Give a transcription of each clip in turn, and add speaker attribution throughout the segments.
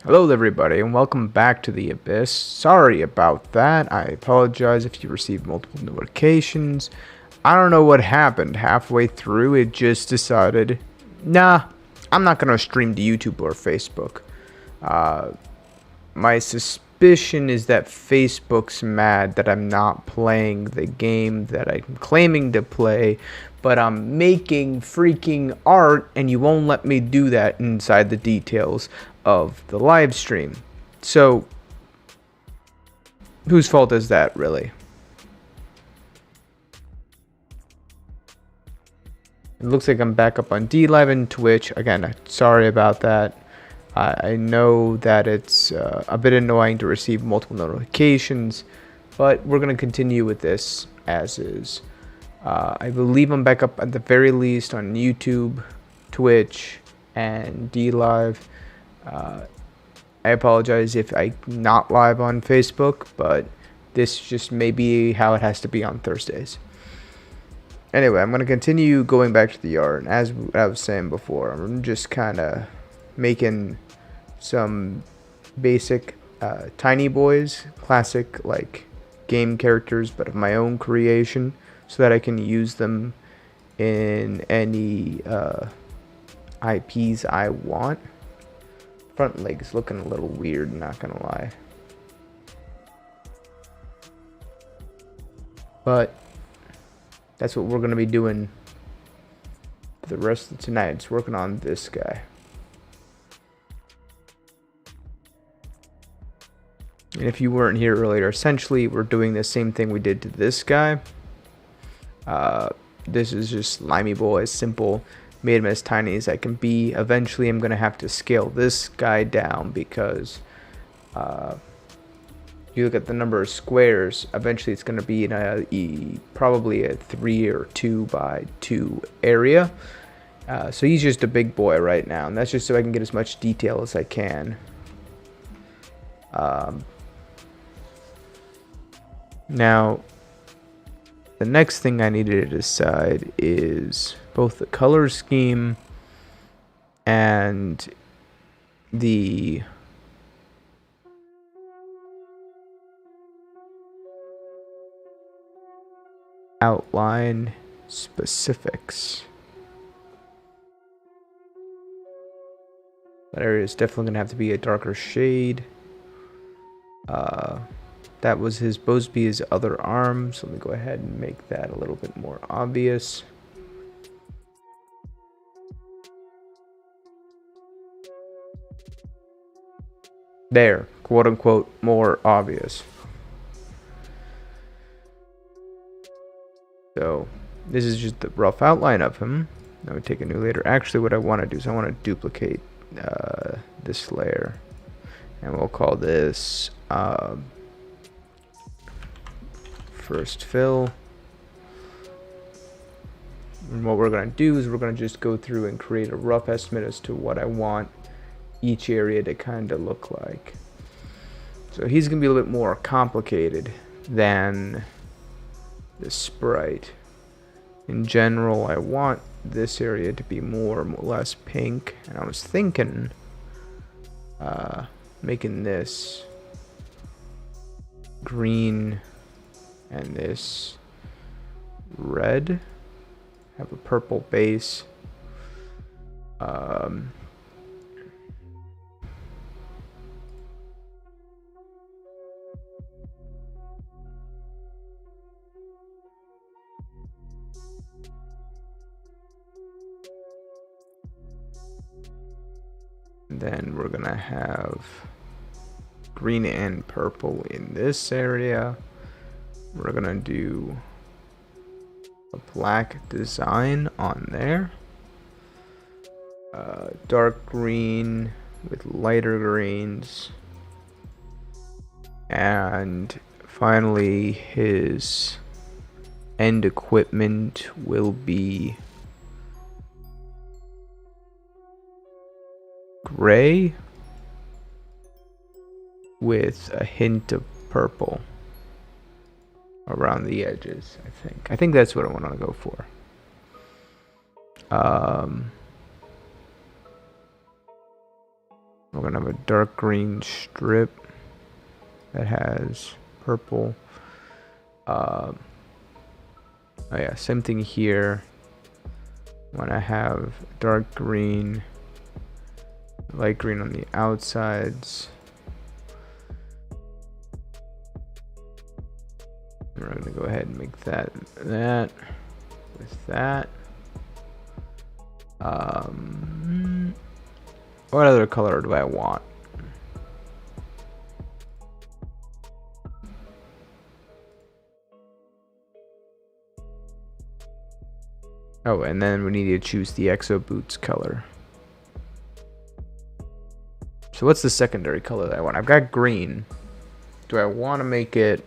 Speaker 1: Hello everybody and welcome back to the Abyss. Sorry about that. I apologize if you received multiple notifications. I don't know what happened. Halfway through it just decided, nah, I'm not going to stream to YouTube or Facebook. My suspicion is that Facebook's mad that I'm not playing the game that I'm claiming to play, but I'm making freaking art and you won't let me do that inside the details of the live stream. So, whose fault is that, really? It looks like I'm back up on DLive and Twitch. Again, sorry about that. I know that it's a bit annoying to receive multiple notifications, but we're going to continue with this as is. I believe I'm back up at the very least on YouTube, Twitch, and DLive. I apologize if I'm not live on Facebook, but this just may be how it has to be on Thursdays. Anyway, I'm going to continue going back to the art. As I was saying before, I'm just kind of making some basic tiny boys, classic like game characters, but of my own creation, so that I can use them in any IPs I want. Front leg's looking a little weird, not gonna lie. But that's what we're gonna be doing for the rest of tonight. It's working on this guy. And if you weren't here earlier, essentially we're doing the same thing we did to this guy. This is just Limey Boy, simple. Made him as tiny as I can be. Eventually I'm going to have to scale this guy down because you look at the number of squares, eventually it's going to be in probably a 3 or 2 by 2 area. So he's just a big boy right now, and that's just so I can get as much detail as I can. Now, the next thing I needed to decide is both the color scheme and the outline specifics. That area is definitely going to have to be a darker shade. That was supposed to be his other arm, so let me go ahead and make that a little bit more obvious. There, quote unquote, more obvious. So, this is just the rough outline of him. Now we take a new layer. Actually, what I want to do is I want to duplicate this layer, and we'll call this first fill. And what we're going to do is we're going to just go through and create a rough estimate as to what I want each area to kind of look like. So he's going to be a little bit more complicated than the sprite. In general, I want this area to be more or less pink, and I was thinking making this green and this red, have a purple base. Then we're gonna have green and purple in this area. We're gonna do a black design on there. Dark green with lighter greens. And finally his end equipment will be gray with a hint of purple around the edges. I think that's what I want to go for. We're gonna have a dark green strip that has purple. Oh yeah, same thing here. When I have dark green, light green on the outsides. We're gonna go ahead and make that with that. What other color do I want? Oh, and then we need to choose the exo boots color. So what's the secondary color that I want? I've got green. Do I want to make it...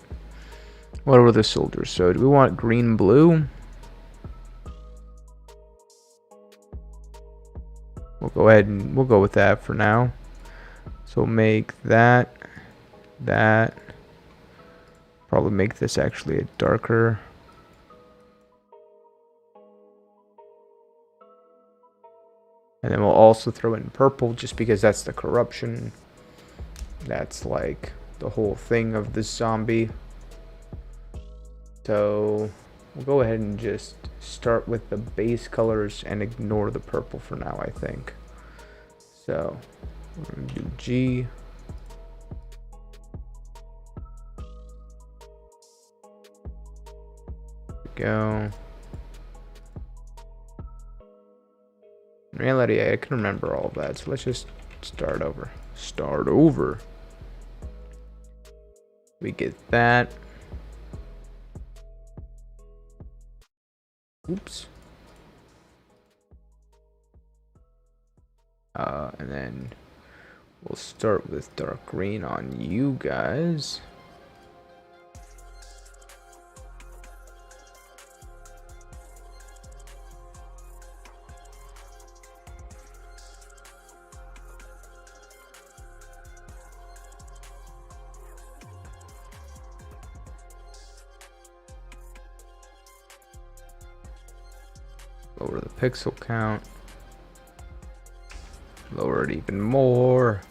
Speaker 1: What are the soldiers? So do we want green blue? We'll go ahead and we'll go with that for now. So we'll make that. Probably make this actually a darker. And then we'll also throw in purple just because that's the corruption. That's like the whole thing of this zombie. So we'll go ahead and just start with the base colors and ignore the purple for now, I think. So we're going to do G. There we go. In reality, I can remember all of that, so let's just start over. Start over. We get that. Oops. And then we'll start with dark green on you guys. Lower the pixel count. Lower it even more.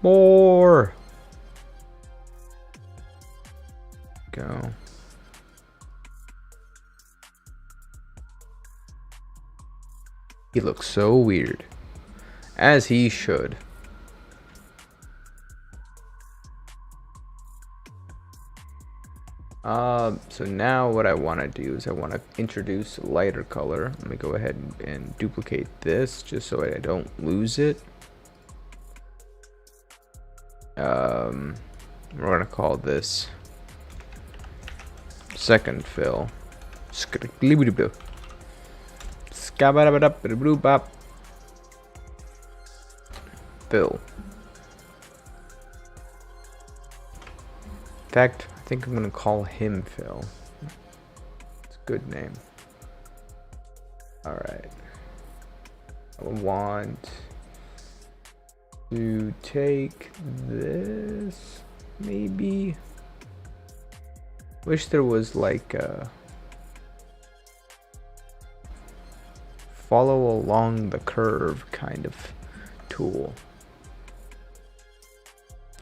Speaker 1: More. Go. He looks so weird. As he should. So now what I want to do is I want to introduce a lighter color. Let me go ahead and duplicate this just so I don't lose it. We're going to call this second fill. Fill. In fact, I think I'm gonna call him Phil. It's a good name. Alright. I want to take this, maybe. Wish there was like a follow along the curve kind of tool.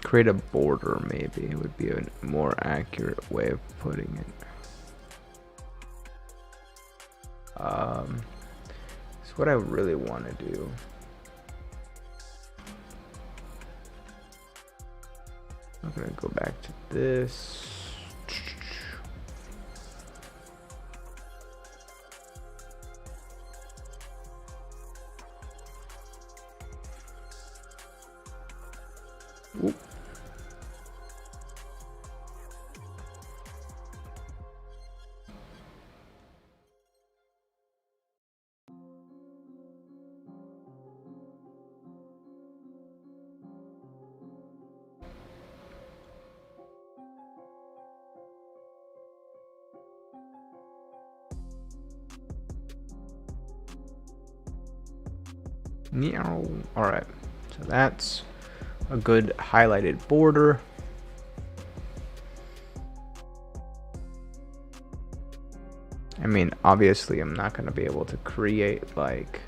Speaker 1: Create a border, maybe it would be a more accurate way of putting it. It's what I really want to do. I'm gonna go back to this. Oop. Alright, so that's a good highlighted border. I mean, obviously I'm not going to be able to create like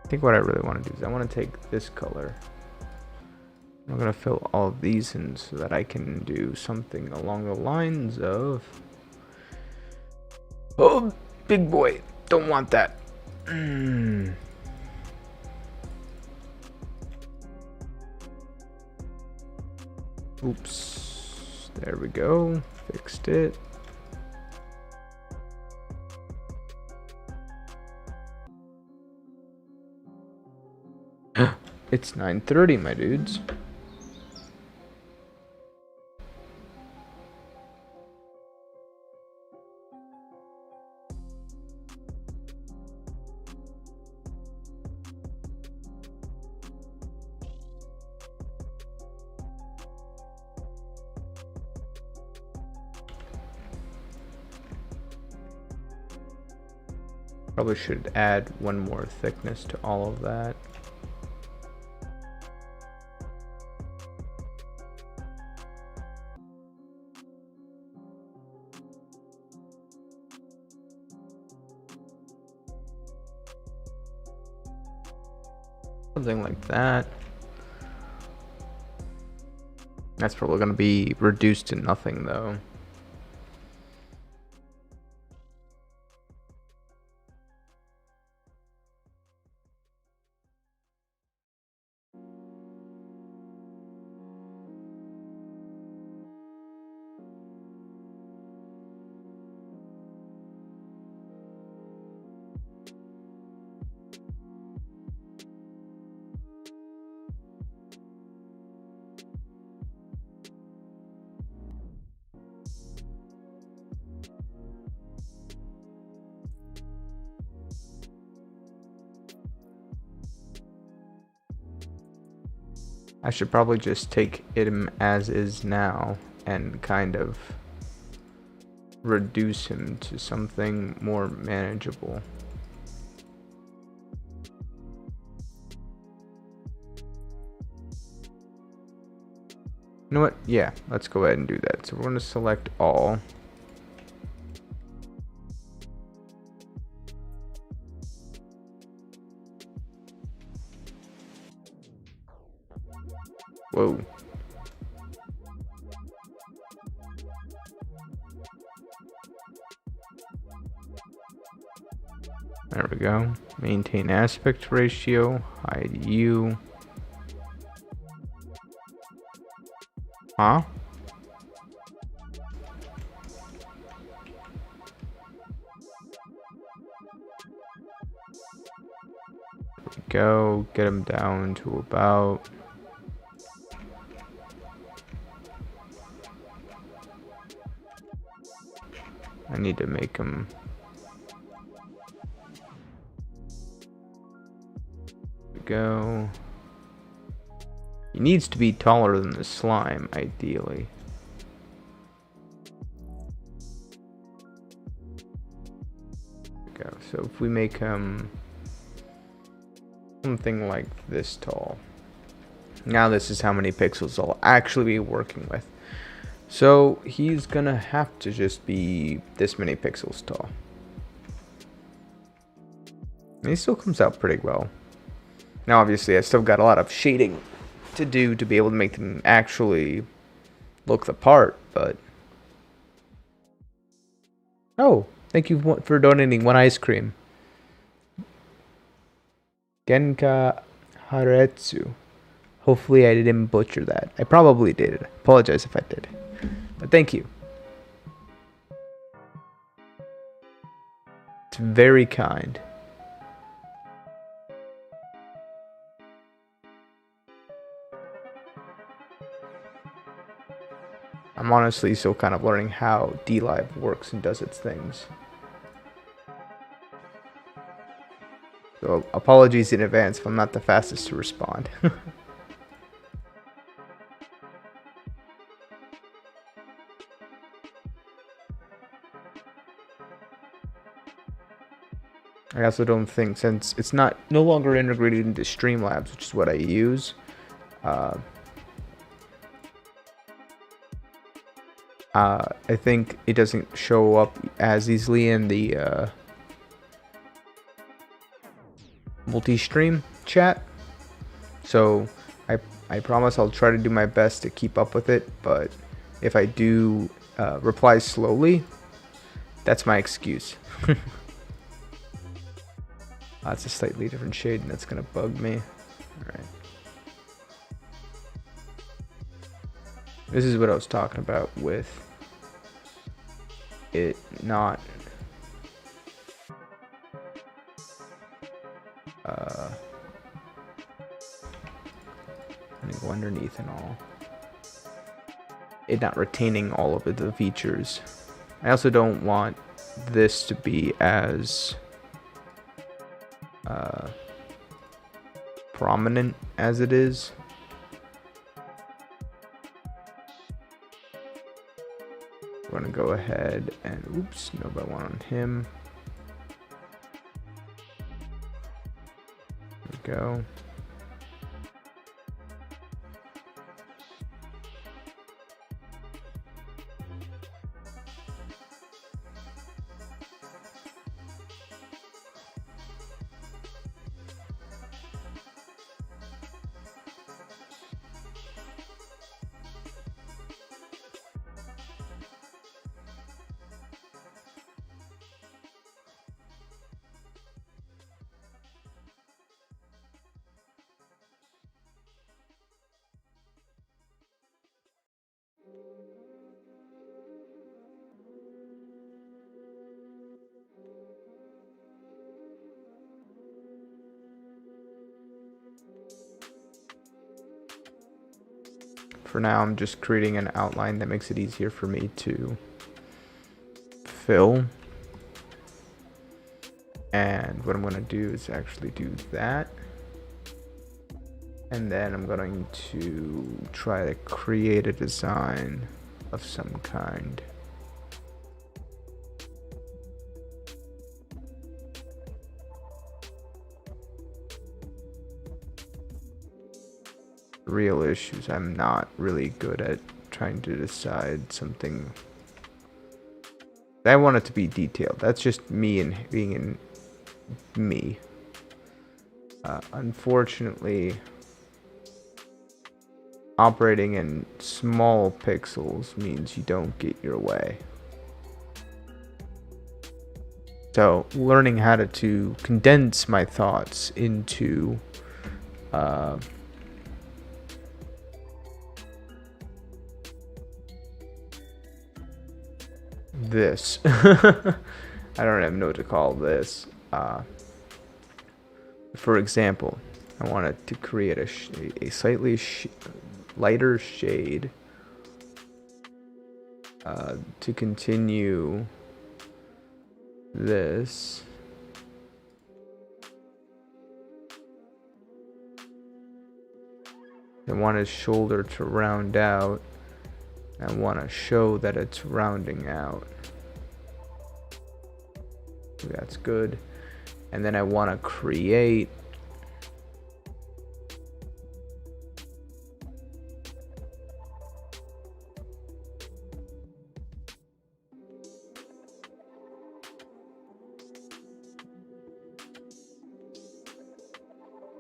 Speaker 1: I think what I really want to do is I want to take this color. I'm going to fill all of these in so that I can do something along the lines of... Oh, big boy. Don't want that. Oops. There we go. Fixed it. It's 9:30, my dudes. Probably should add one more thickness to all of that. Something like that. That's probably going to be reduced to nothing though. I should probably just take him as is now and kind of reduce him to something more manageable. You know what? Yeah, let's go ahead and do that. So we're going to select all. Whoa. There we go. Maintain aspect ratio. Hide you. Huh? There we go. Get him down to about... I need to make him... There we go. He needs to be taller than the slime, ideally. There we go. So if we make him something like this tall. Now this is how many pixels I'll actually be working with. So he's gonna have to just be this many pixels tall. And he still comes out pretty well. Now obviously I still got a lot of shading to do to be able to make them actually look the part, but... Oh, thank you for donating one ice cream. Genka Haretsu. Hopefully I didn't butcher that. I probably did. I apologize if I did. But thank you. It's very kind. I'm honestly still kind of learning how DLive works and does its things. So apologies in advance if I'm not the fastest to respond. I also don't think, since it's no longer integrated into Streamlabs, which is what I use, I think it doesn't show up as easily in the multi-stream chat. So I promise I'll try to do my best to keep up with it, but if I do reply slowly, that's my excuse. That's a slightly different shade, and that's gonna bug me. Alright. This is what I was talking about with it not let me go underneath and all. It not retaining all of the features. I also don't want this to be as prominent as it is. We're gonna go ahead and oops, no, but one on him. There we go. For now, I'm just creating an outline that makes it easier for me to fill. And what I'm going to do is actually do that. And then I'm going to try to create a design of some kind. Real issues. I'm not really good at trying to decide something. I want it to be detailed. That's just me and being in me. Unfortunately, operating in small pixels means you don't get your way. So learning how to condense my thoughts into this. I don't even know what to call this. For example, I wanted to create a slightly lighter shade to continue this. I want his shoulder to round out. I want to show that it's rounding out. That's good. And then I want to create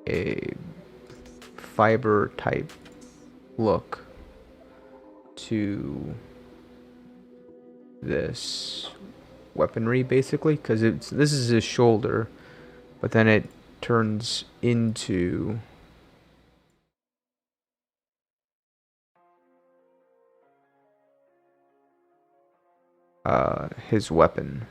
Speaker 1: a fiber type look to this weaponry, basically, because this is his shoulder, but then it turns into his weapon.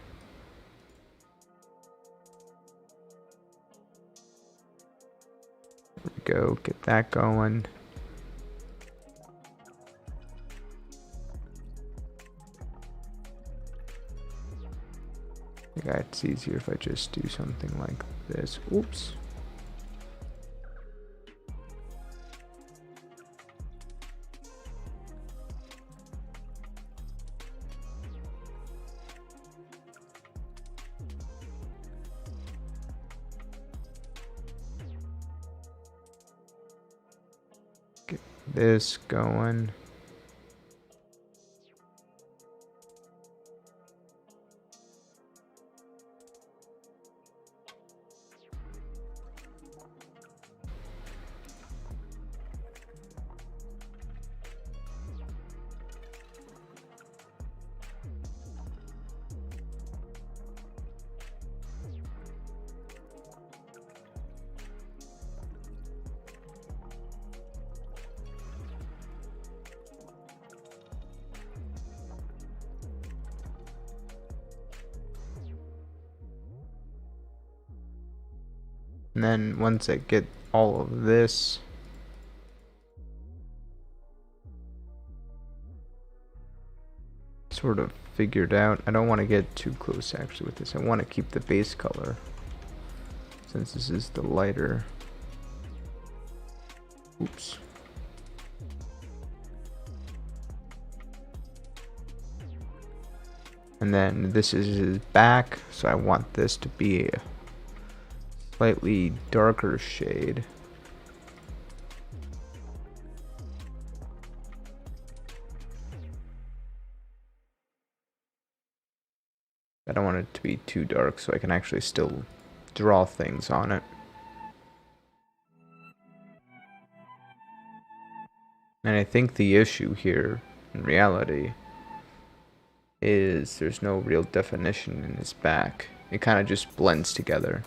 Speaker 1: There we go, get that going. I think it's easier if I just do something like this. Oops. Get this going. And then once I get all of this, sort of figured out, I don't want to get too close actually with this. I want to keep the base color since this is the lighter. Oops. And then this is his back, so I want this to be a slightly darker shade. I don't want it to be too dark so I can actually still draw things on it. And I think the issue here, in reality, is there's no real definition in his back. It kind of just blends together.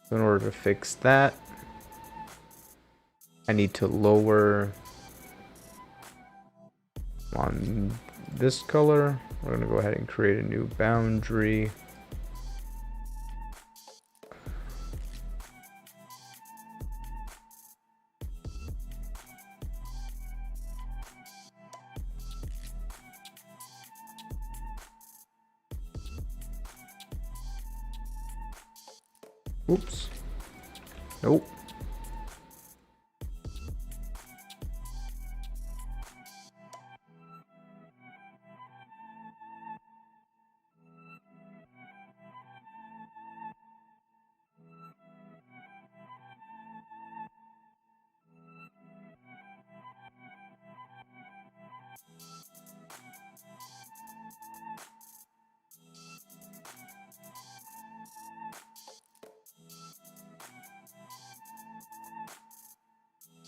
Speaker 1: So in order to fix that, I need to lower on this color. We're going to go ahead and create a new boundary. Oops. Nope.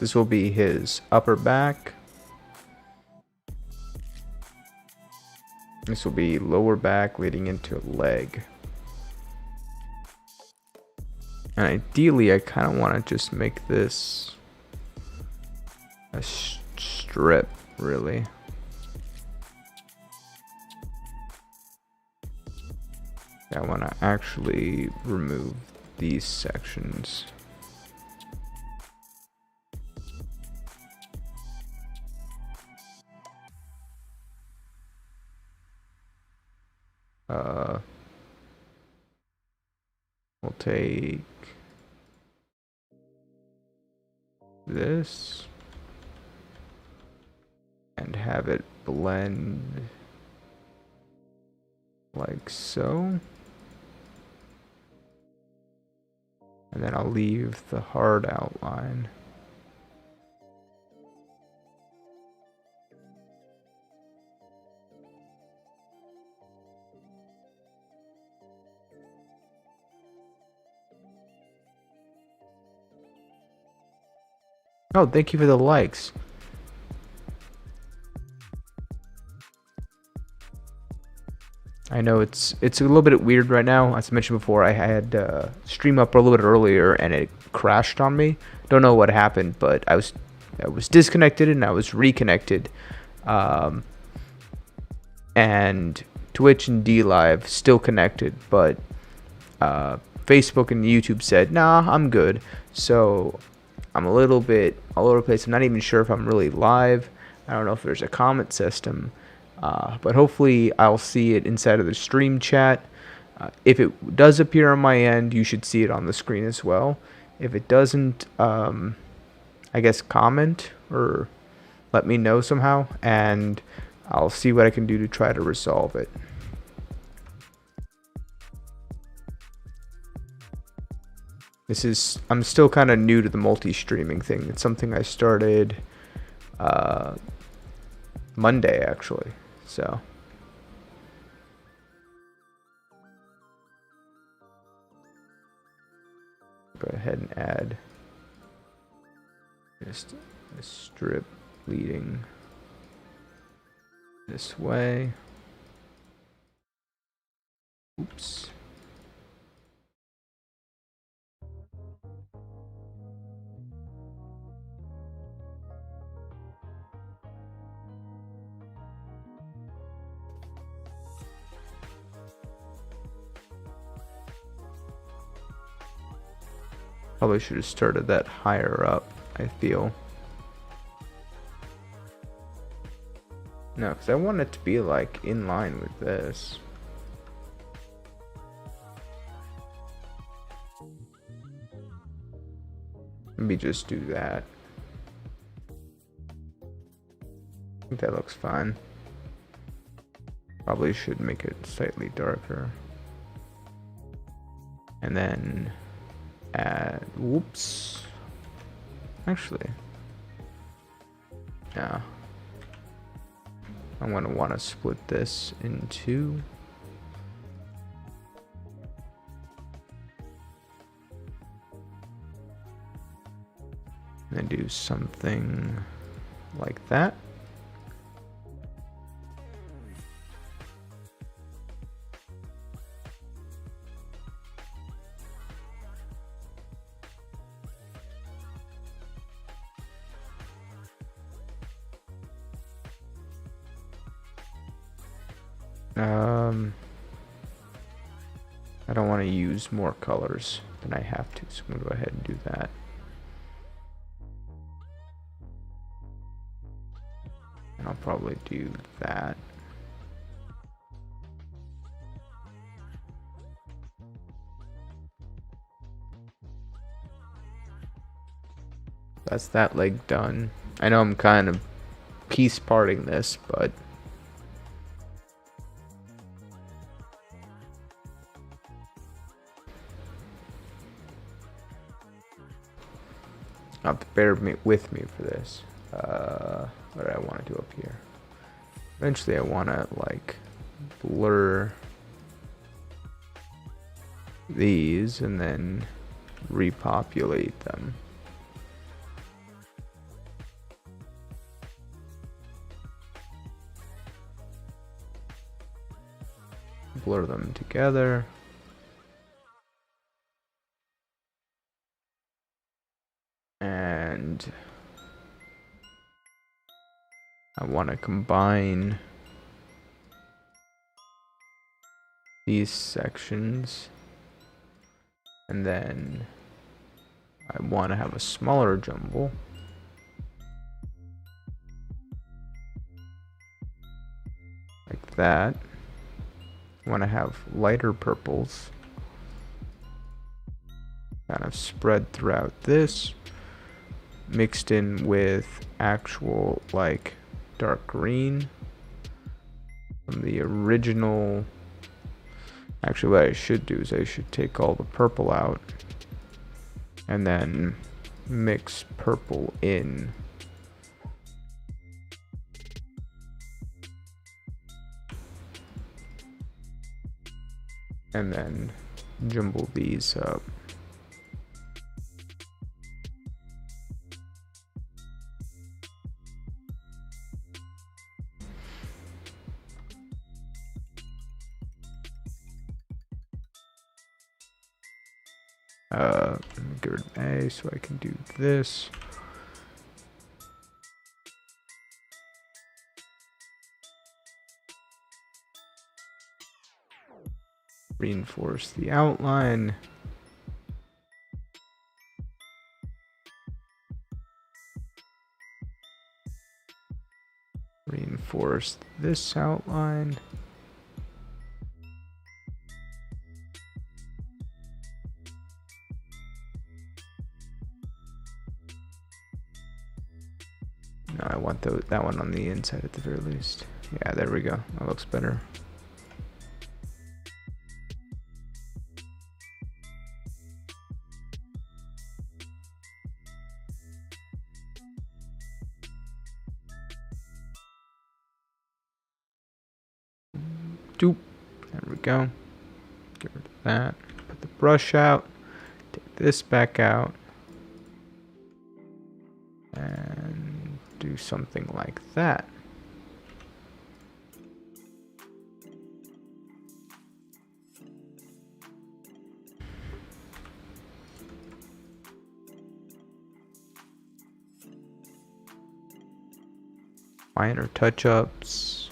Speaker 1: This will be his upper back. This will be lower back leading into leg. And ideally, I kind of want to just make this a strip, really. I want to actually remove these sections. We'll take this and have it blend like so. And then I'll leave the hard outline. Oh, thank you for the likes. I know it's a little bit weird right now. As I mentioned before, I had stream up a little bit earlier and it crashed on me. Don't know what happened, but I was disconnected and I was reconnected. And Twitch and DLive still connected, but Facebook and YouTube said, nah, I'm good. So I'm a little bit all over the place. I'm not even sure if I'm really live. I don't know if there's a comment system. But hopefully I'll see it inside of the stream chat. If it does appear on my end, you should see it on the screen as well. If it doesn't, I guess comment or let me know somehow, and I'll see what I can do to try to resolve it. I'm still kind of new to the multi-streaming thing. It's something I started Monday, actually. So go ahead and add just a strip leading this way. Oops. Probably should have started that higher up, I feel. No, because I want it to be like in line with this. Maybe just do that. I think that looks fine. Probably should make it slightly darker. And then add, whoops. Actually, yeah. I'm gonna want to split this in two. And then do something like that. I don't want to use more colors than I have to, so I'm going to go ahead and do that. And I'll probably do that. That's that leg done. I know I'm kind of piece parting this, but you have to bear with me for this. What do I want to do up here? Eventually I want to like blur these and then repopulate them. Blur them together. And I want to combine these sections, and then I want to have a smaller jumble. Like that. I want to have lighter purples kind of spread throughout this, mixed in with actual like dark green from the original. Actually, what I should do is I should take all the purple out and then mix purple in. And then jumble these up. Let me get rid of A so I can do this. Reinforce the outline. Reinforce this outline. No, I want that one on the inside at the very least. Yeah, there we go. That looks better. Doop. There we go. Get rid of that. Put the brush out. Take this back out. And do something like that. Minor touch-ups.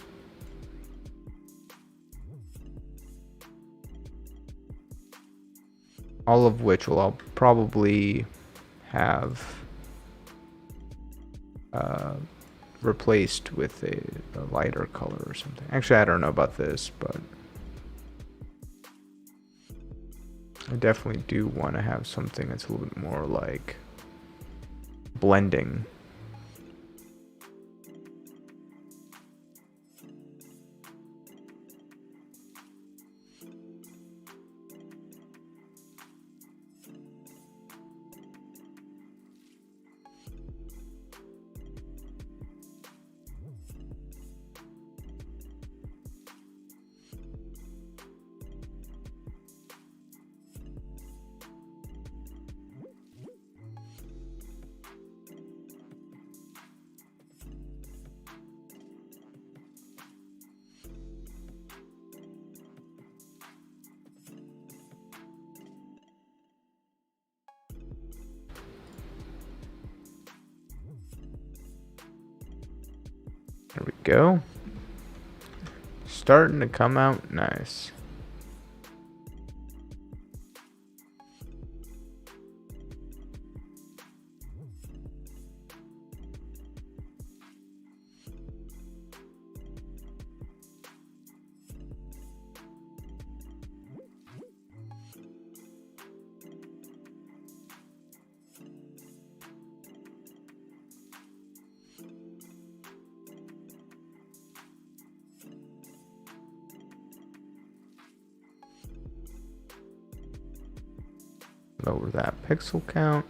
Speaker 1: all of which I'll probably have replaced with a lighter color or something. Actually, I don't know about this, but I definitely do want to have something that's a little bit more like blending. There we go. Starting to come out nice. Lower that pixel count.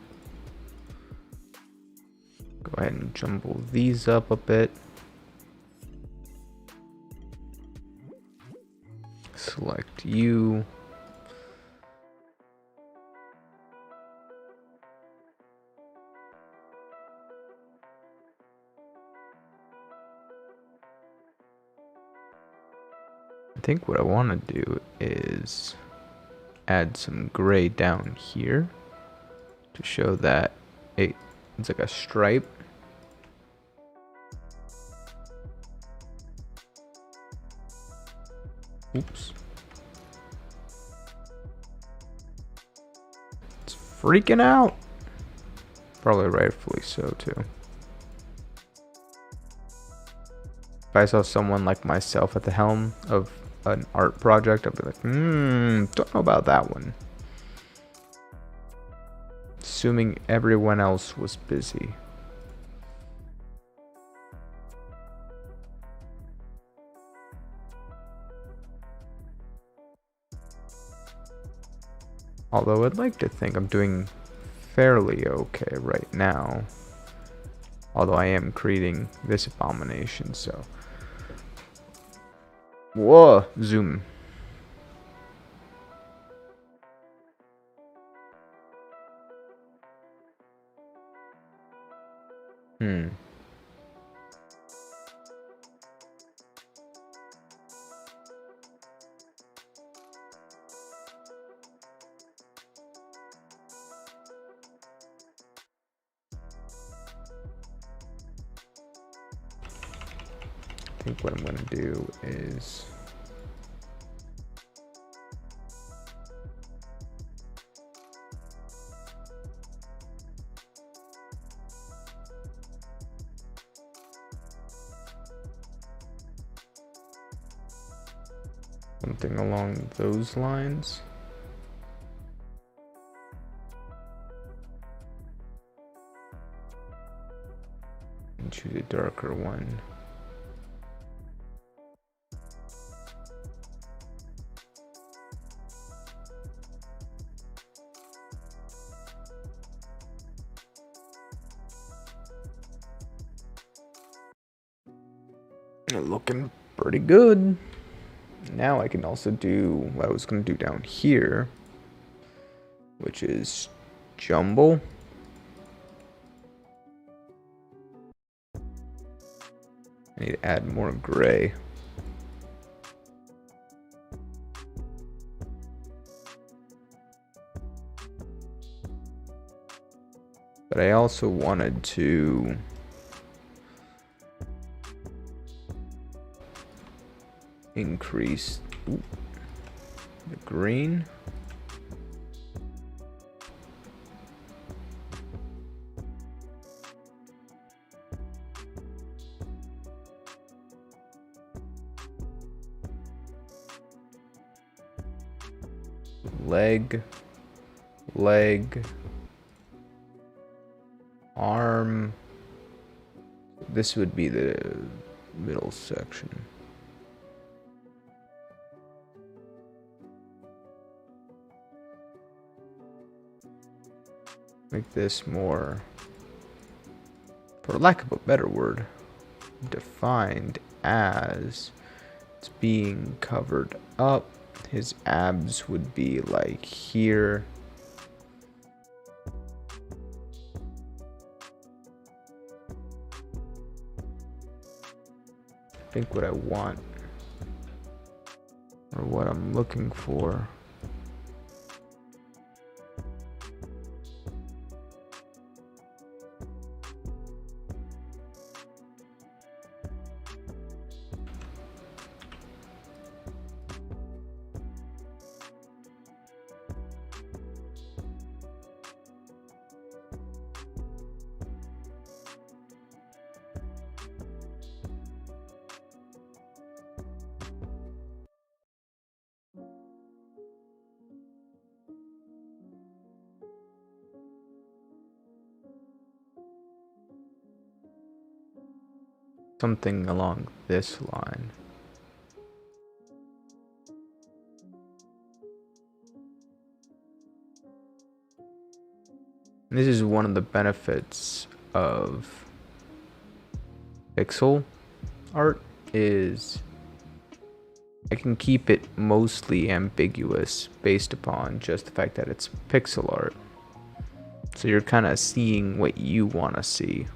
Speaker 1: Go ahead and jumble these up a bit. Select you. I think what I want to do is add some gray down here to show that it's like a stripe. Oops. It's freaking out. Probably rightfully so too. If I saw someone like myself at the helm of an art project, I'd be like, don't know about that one. Assuming everyone else was busy. Although I'd like to think I'm doing fairly okay right now. Although I am creating this abomination, so. Whoa, zoom. I think what I'm going to do is something along those lines. And choose a darker one. Looking pretty good. Now I can also do what I was going to do down here, which is jumble. I need to add more gray. But I also wanted to increase the green. leg, arm. This would be the middle section. Make this more, for lack of a better word, defined as it's being covered up. His abs would be like here. I think what I want, or what I'm looking for, something along this line. And this is one of the benefits of pixel art, is I can keep it mostly ambiguous based upon just the fact that it's pixel art. So you're kind of seeing what you want to see.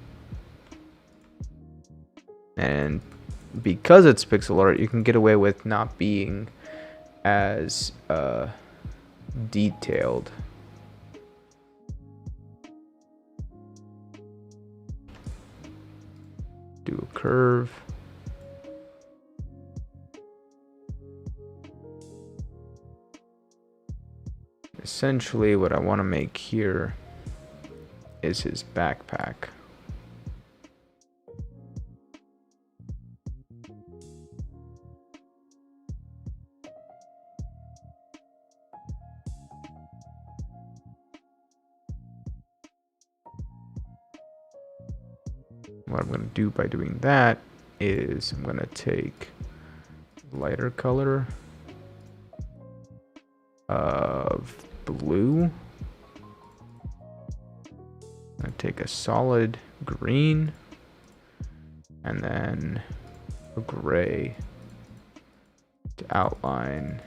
Speaker 1: And because it's pixel art, you can get away with not being as detailed. Do a curve. Essentially, what I want to make here is his backpack. What I'm going to do by doing that is I'm going to take lighter color of blue. I'm going to take a solid green and then a gray to outline.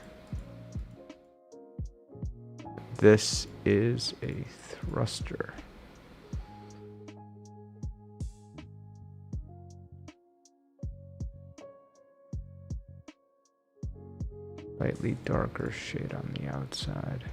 Speaker 1: This is a thruster. Slightly darker shade on the outside.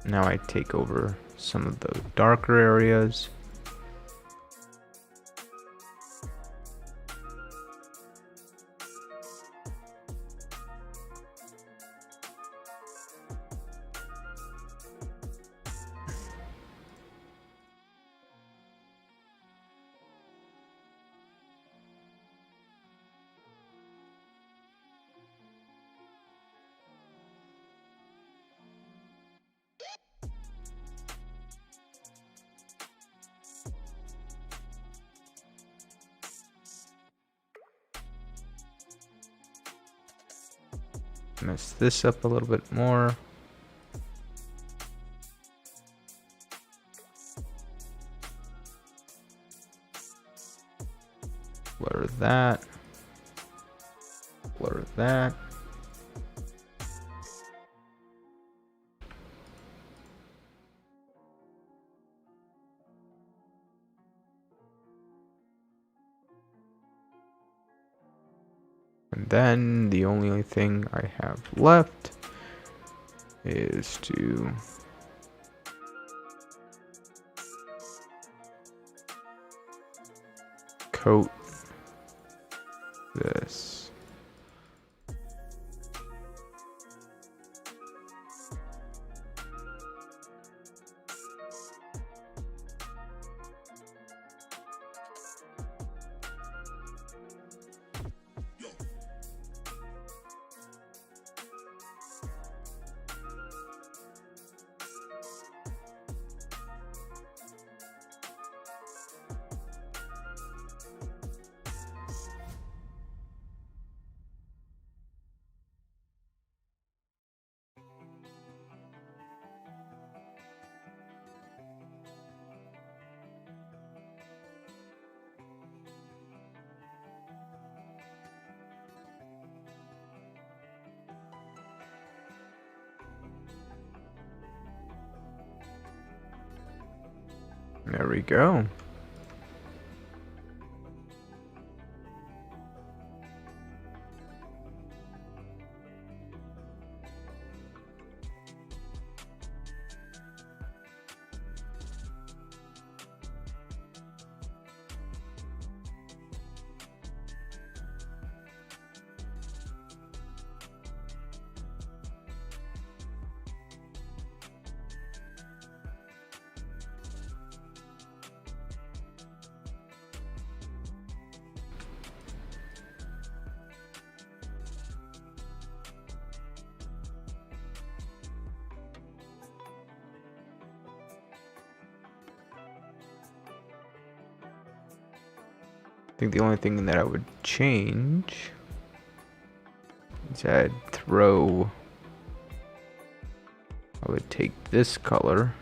Speaker 1: Now I take over some of the darker areas. Mess this up a little bit more. Blur that. Blur that. And then the only thing I have left is to coat this. There we go. I think the only thing that I would change is I would take this color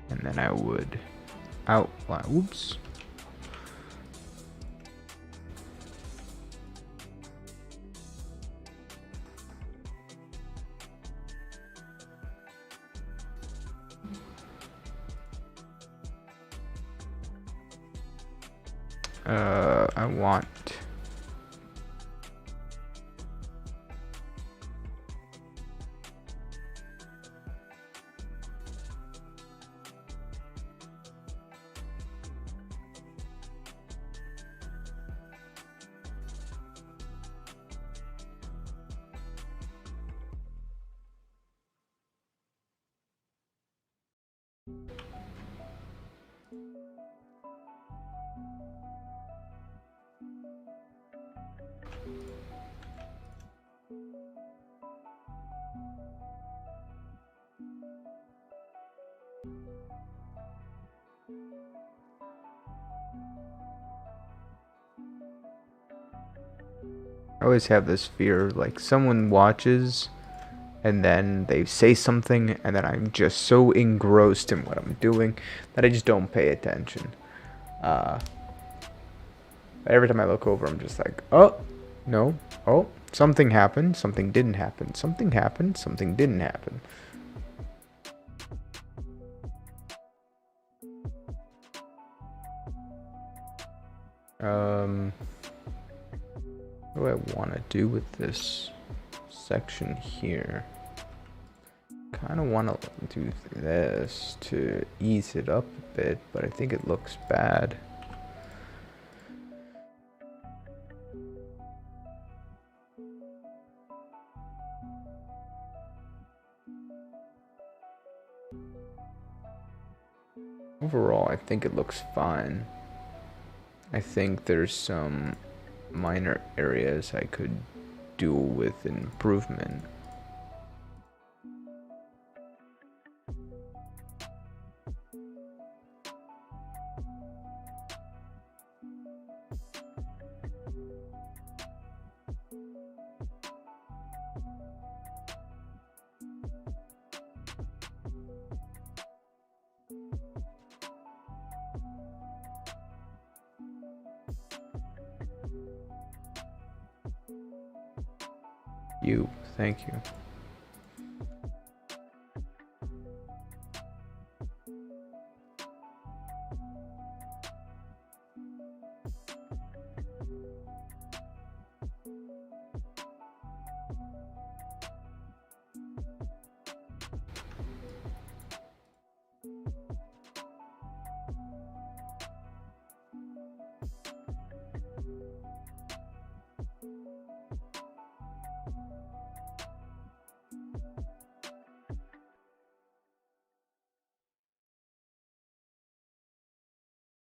Speaker 1: and then I would outline, whoops. I want I always have this fear, like someone watches and then they say something and then I'm just so engrossed in what I'm doing that I just don't pay attention. Every time I look over, I'm just like, oh, no, oh, something happened, something didn't happen, something happened, something didn't happen. What do I want to do with this section here? Kind of want to do this to ease it up a bit, but I think it looks bad. Overall, I think it looks fine. I think there's some minor areas I could do with improvement. You. Thank you.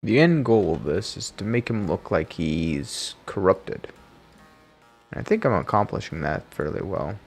Speaker 1: The end goal of this is to make him look like he's corrupted. And I think I'm accomplishing that fairly well.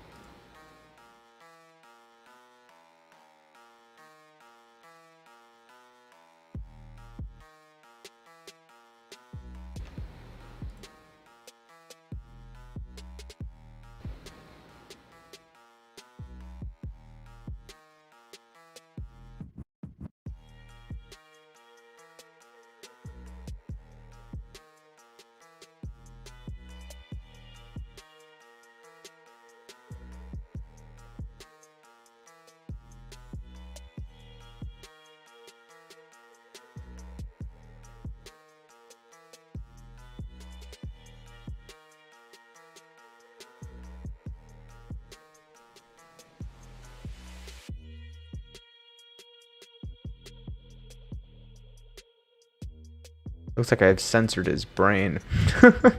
Speaker 1: Looks like I've censored his brain. Got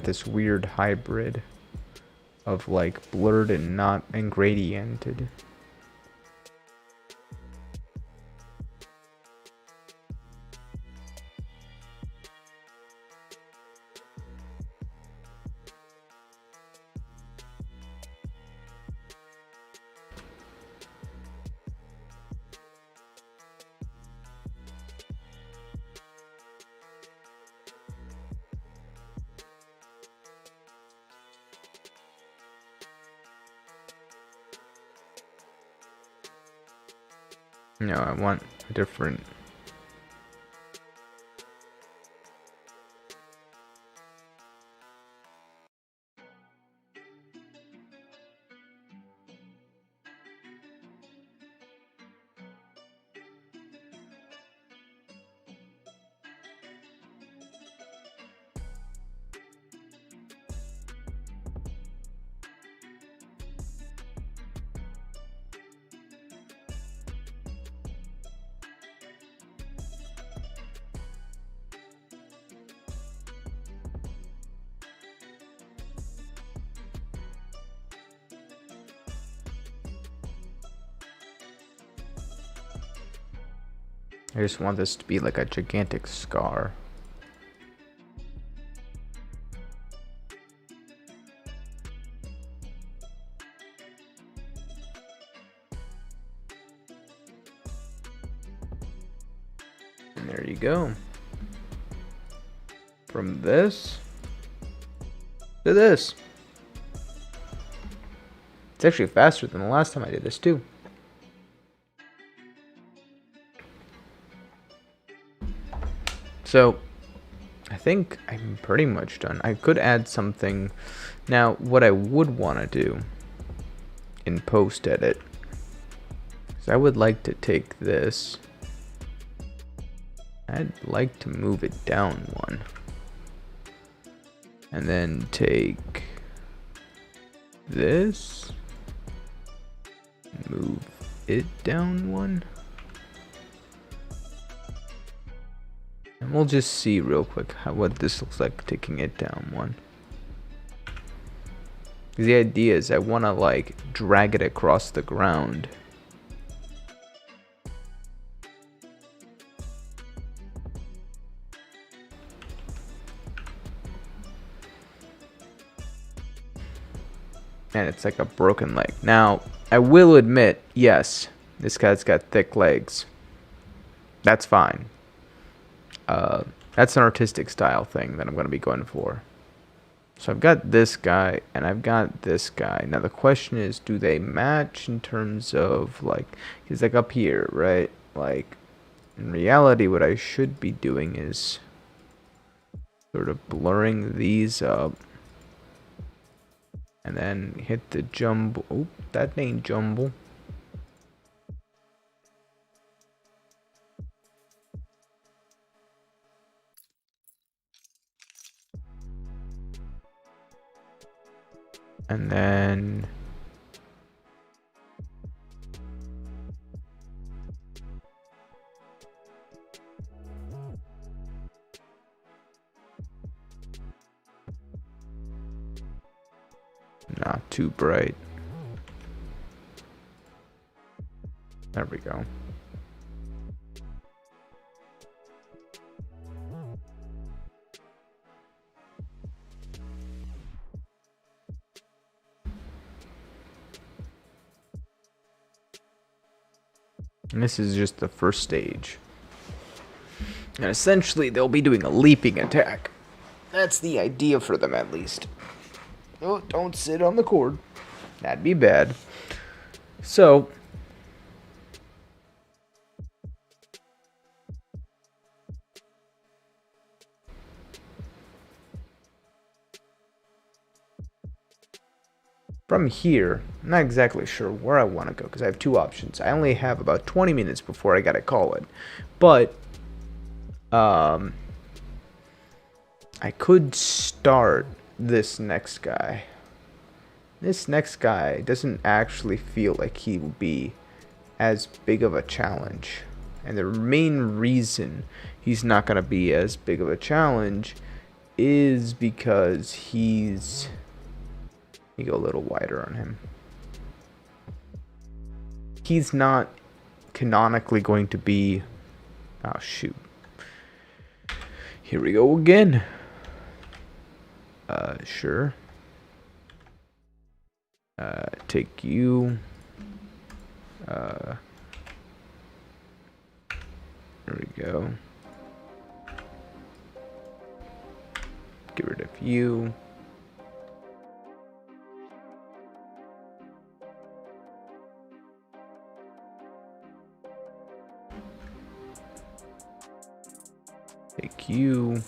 Speaker 1: this weird hybrid of like blurred and not and gradiented. No, I want a different. I just want this to be like a gigantic scar. And there you go. From this to this. It's actually faster than the last time I did this too. So, I think I'm pretty much done. I could add something. Now, what I would want to do in post-edit is I would like to take this. I'd like to move it down one. And then take this. Move it down one. And we'll just see real quick what this looks like taking it down one. The idea is I want to like drag it across the ground. And it's like a broken leg. Now, I will admit, yes, this guy's got thick legs. That's fine. That's an artistic style thing that I'm going to be going for. So I've got this guy and I've got this guy. Now the question is, do they match in terms of like, he's like up here, right? Like in reality, what I should be doing is sort of blurring these up and then hit the jumble. Oh, that ain't jumble. And then not too bright. There we go. And this is just the first stage. And essentially, they'll be doing a leaping attack. That's the idea for them, at least. Oh, don't sit on the cord. That'd be bad. So, from here, I'm not exactly sure where I want to go because I have two options. I only have about 20 minutes before I gotta call it. But, I could start this next guy. This next guy doesn't actually feel like he will be as big of a challenge. And the main reason he's not going to be as big of a challenge is because he's... Let me go a little wider on him. He's not canonically going to be... Oh, shoot. Here we go again. Sure. Take you. There we go. Get rid of you. Take you.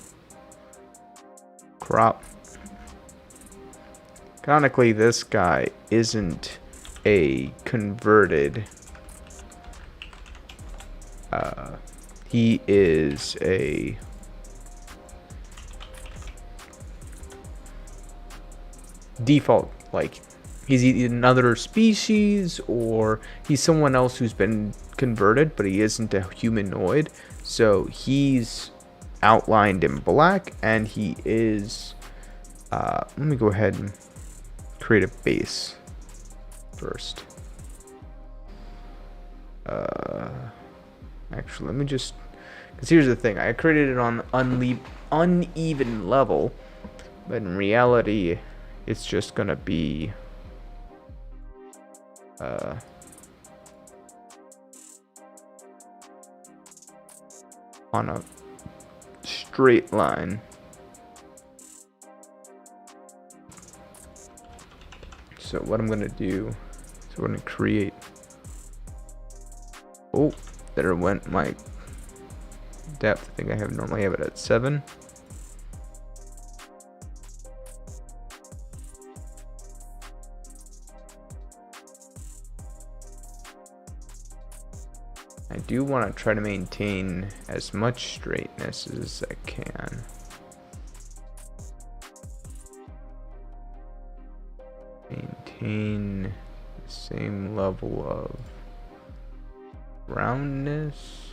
Speaker 1: Crop. Canonically, this guy isn't a converted. He is a default, like he's either another species or he's someone else who's been converted, but he isn't a humanoid. So he's outlined in black, and he is. Let me go ahead and create a base first. Actually, let me just, because here's the thing, I created it on uneven level, but in reality, it's just gonna be on a straight line. So what I'm gonna do is we're gonna create. Oh, there went my depth. I think I normally have it at 7. I do want to try to maintain as much straightness as I can. Maintain the same level of roundness.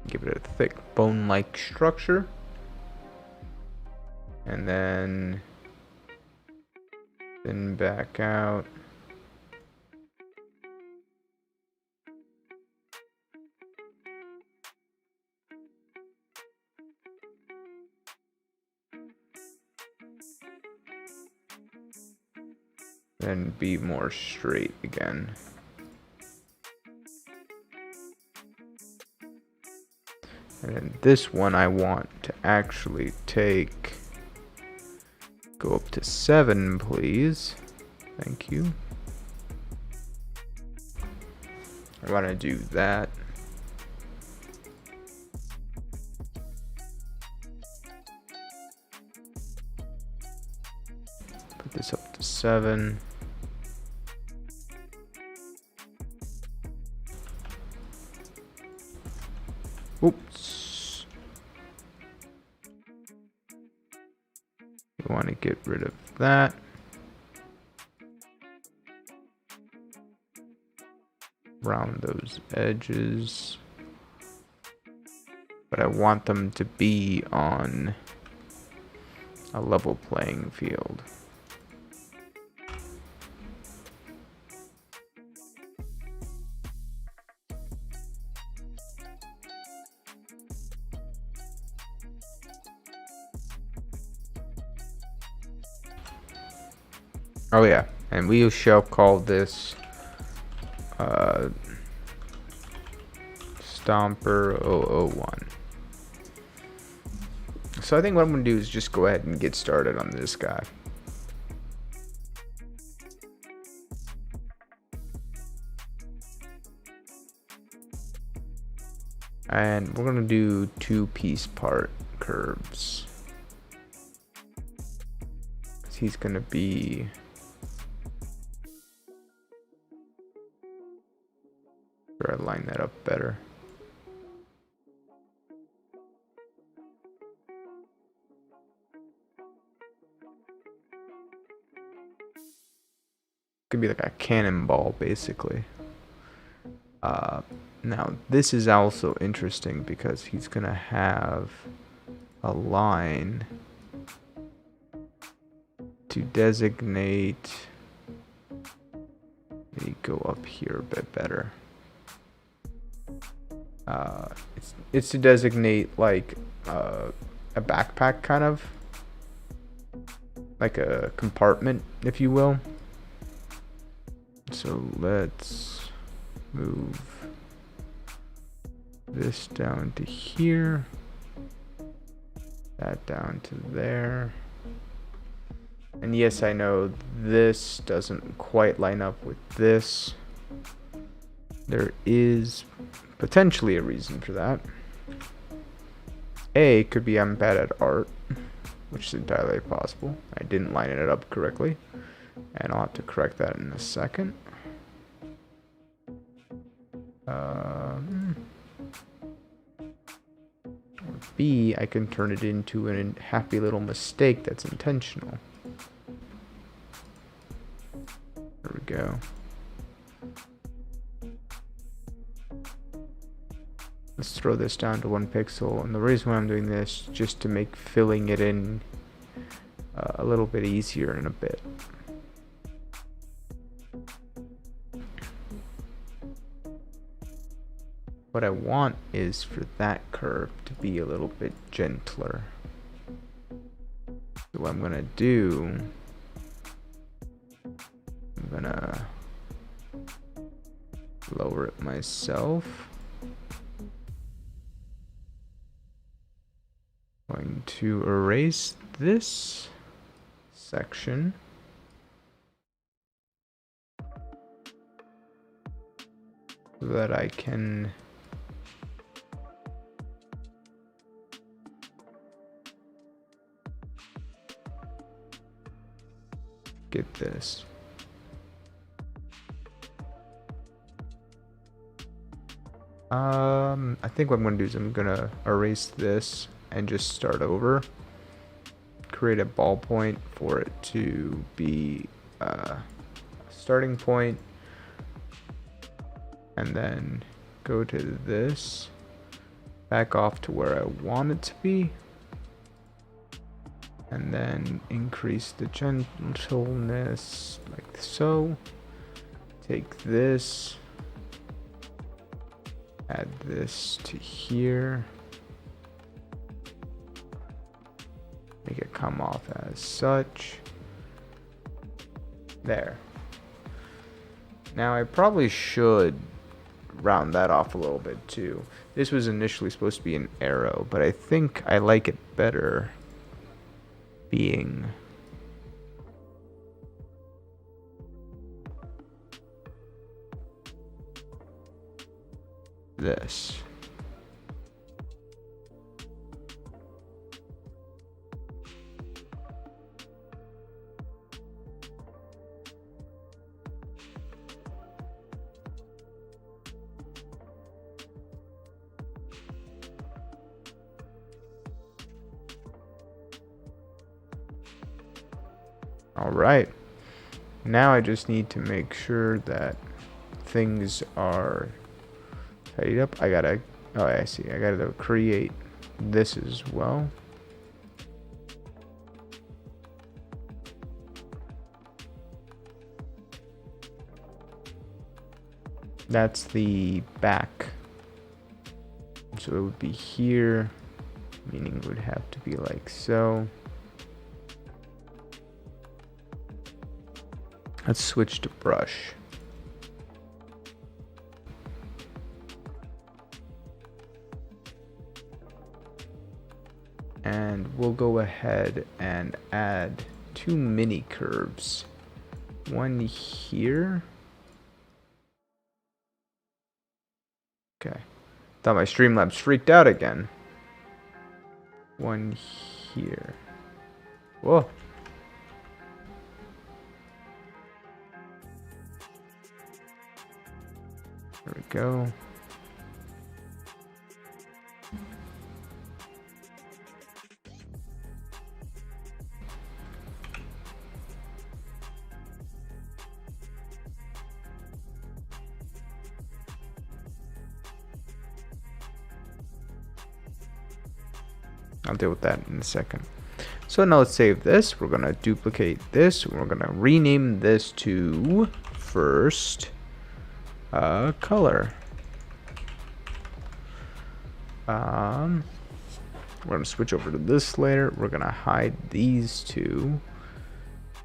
Speaker 1: Give it a thick bone-like structure. And then back out. and be more straight again. And then this one I want to actually go up to 7, please. Thank you. I want to do that. Put this up to 7. Oops. You want to get rid of that. Round those edges. But I want them to be on a level playing field. Oh yeah, and we shall call this Stomper 001. So I think what I'm going to do is just go ahead and get started on this guy. And we're going to do 2-piece part curves. He's going to be I line that up better. Could be like a cannonball, basically. Now this is also interesting because he's gonna have a line to designate. Let me go up here a bit better. It's to designate like a backpack, kind of like a compartment, if you will. So let's move this down to here, that down to there. And yes, I know this doesn't quite line up with this. There is potentially a reason for that. A could be I'm bad at art, which is entirely possible. I didn't line it up correctly, and I'll have to correct that in a second. Or B, I can turn it into a happy little mistake that's intentional. There we go. Let's throw this down to 1 pixel, and the reason why I'm doing this is just to make filling it in a little bit easier in a bit. What I want is for that curve to be a little bit gentler. So what I'm gonna do, I'm gonna lower it myself. Going to erase this section. So that I can get this. I think what I'm gonna do is I'm gonna erase this and just start over. Create a ballpoint for it to be a starting point, and then go to this, back off to where I want it to be, and then increase the gentleness like so. Take this, add this to here, make it come off as such. There. Now I probably should round that off a little bit too. This was initially supposed to be an arrow, but I think I like it better being this. All right. Now I just need to make sure that things are tidied up. Oh, I see. I gotta create this as well. That's the back. So it would be here, meaning it would have to be like so. Let's switch to brush. And we'll go ahead and add 2 mini curves. One here. Okay. Thought my Streamlabs freaked out again. One here. Whoa. There we go. I'll deal with that in a second. So now let's save this. We're gonna duplicate this. We're gonna rename this to first color. We're gonna switch over to this layer. We're gonna hide these two,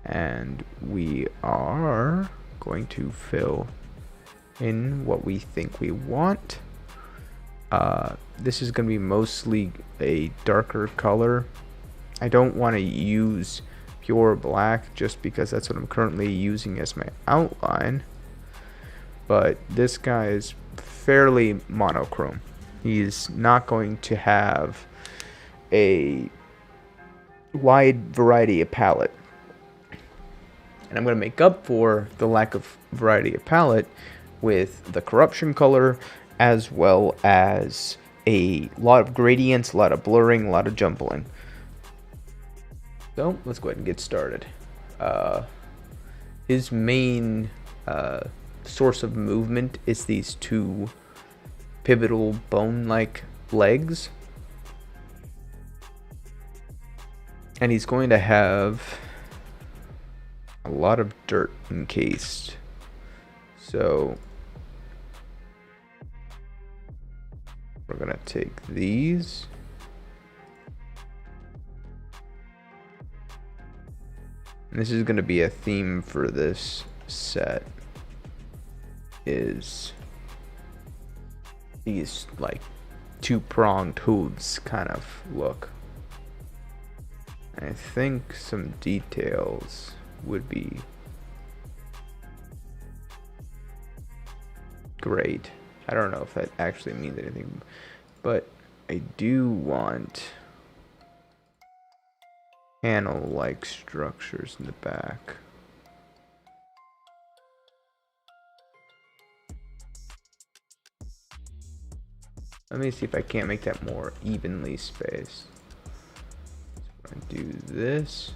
Speaker 1: and we are going to fill in what we think we want. This is going to be mostly a darker color. I don't want to use pure black just because that's what I'm currently using as my outline. But this guy is fairly monochrome. He's not going to have a wide variety of palette. And I'm going to make up for the lack of variety of palette with the corruption color, as well as a lot of gradients, a lot of blurring, a lot of jumbling. So let's go ahead and get started. His main source of movement is these two pivotal bone-like legs. And he's going to have a lot of dirt encased. So we're going to take these. And this is going to be a theme for this set, is these like two-pronged hooves kind of look. I think some details would be great. I don't know if that actually means anything, but I do want panel-like structures in the back. Let me see if I can't make that more evenly spaced. So I'm gonna do this,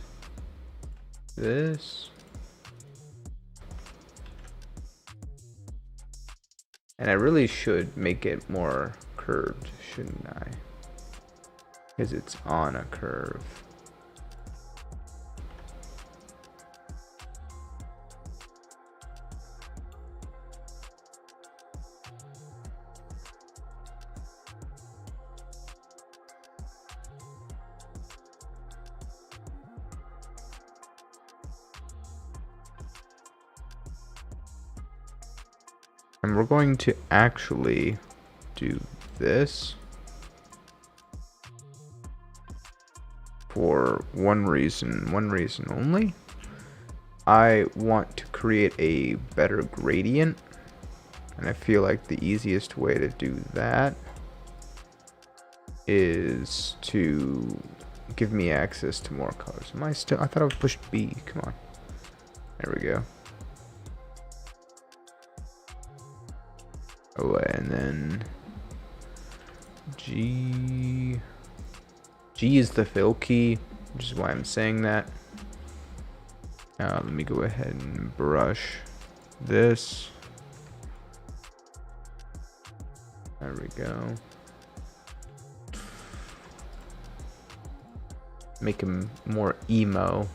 Speaker 1: this, and I really should make it more curved, shouldn't I? Because it's on a curve. And we're going to actually do this for one reason only. I want to create a better gradient, and I feel like the easiest way to do that is to give me access to more colors. Am I still? I thought I pushed B. Come on. There we go. Oh, and then G. G is the fill key, which is why I'm saying that. Let me go ahead and brush this. There we go. Make him more emo.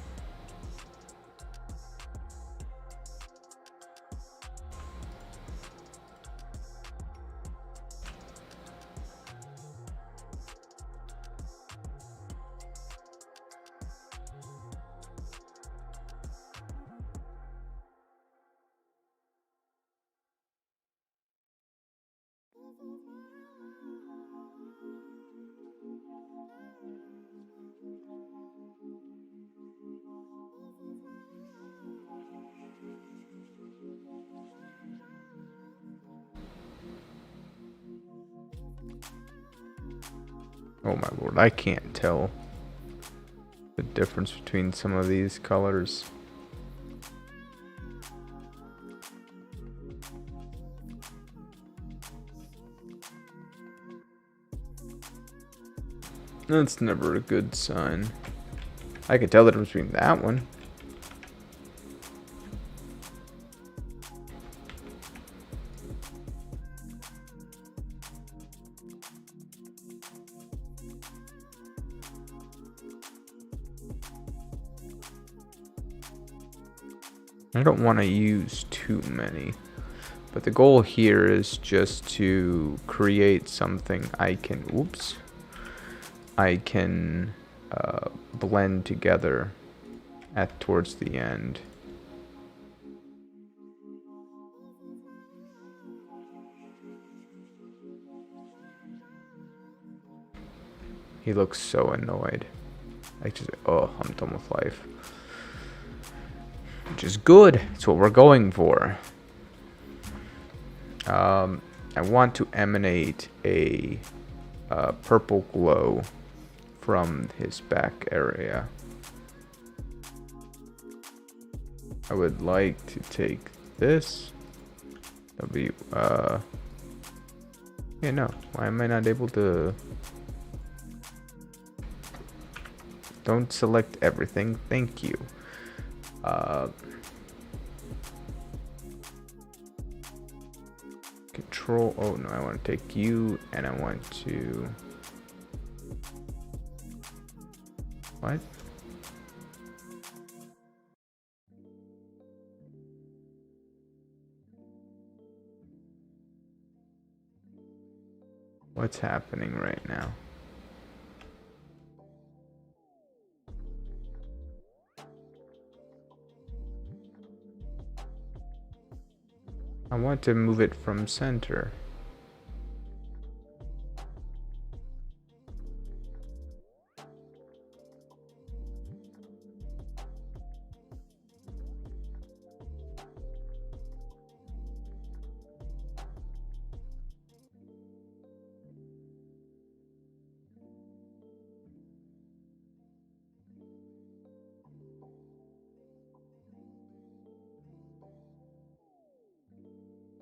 Speaker 1: Oh my lord, I can't tell the difference between some of these colors. That's never a good sign. I could tell the difference between that one. I don't want to use too many, but the goal here is just to create something I can, blend together towards the end. He looks so annoyed. I just, oh, I'm done with life. Which is good. It's what we're going for. I want to emanate a purple glow from his back area. I would like to take this. That'll be, yeah, no. Why am I not able to? Don't select everything. Thank you. Control. Oh no, I want to take you, and I want to. What? What's happening right now? I want to move it from center.